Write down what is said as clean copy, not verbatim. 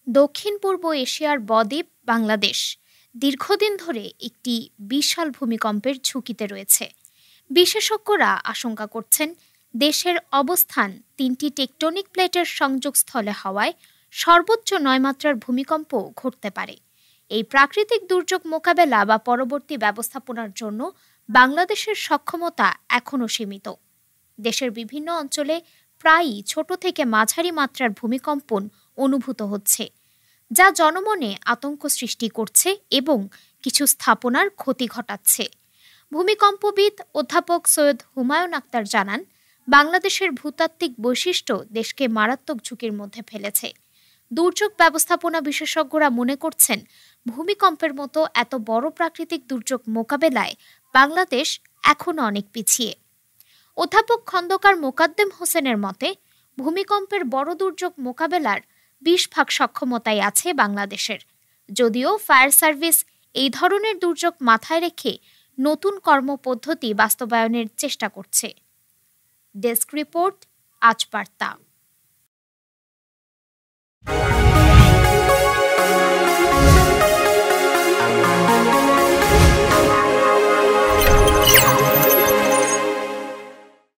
দক্ষিণ পূর্ব এশিয়ার বদ্বীপ বাংলাদেশ দীর্ঘদিন ধরে একটি বিশাল ভূমিকম্পের ঝুঁকিতে রয়েছে। বিশেষজ্ঞরা আশঙ্কা করছেন, দেশের অবস্থান ৩টি টেকটনিক প্লেটের সংযোগস্থলে হওয়ায় সর্বোচ্চ ৯ মাত্রার ভূমিকম্প ঘটতে পারে। এই প্রাকৃতিক দুর্যোগ মোকাবেলা বা পরবর্তী ব্যবস্থাপনার জন্য বাংলাদেশের সক্ষমতা এখনও সীমিত। দেশের বিভিন্ন অঞ্চলে প্রায়ই ছোট থেকে মাঝারি মাত্রার ভূমিকম্পন অনুভূত হচ্ছে, যা জনমনে আতঙ্ক সৃষ্টি করছে এবং কিছু স্থাপনার ক্ষতি ঘটাচ্ছে। ভূমিকম্পবিদ অধ্যাপক সৈয়দ হুমায়ুন আক্তার জানান, বাংলাদেশের ভূতাত্ত্বিক বৈশিষ্ট্য দেশকে মারাত্মক ঝুঁকির মধ্যে ফেলেছে। দুর্যোগ ব্যবস্থাপনা বিশেষজ্ঞরা মনে করছেন, ভূমিকম্পের মতো এত বড় প্রাকৃতিক দুর্যোগ মোকাবেলায় বাংলাদেশ এখনও অনেক পিছিয়ে। অধ্যাপক খন্দকার মোকাদ্দেম হোসেনের মতে, ভূমিকম্পের বড় দুর্যোগ মোকাবেলার ২০% সক্ষমতাই আছে বাংলাদেশের। যদিও ফায়ার সার্ভিস এই ধরনের দুর্যোগ মাথায় রেখে নতুন কর্মপদ্ধতি বাস্তবায়নের চেষ্টা করছে। ডেস্ক রিপোর্ট, আজ বার্তা।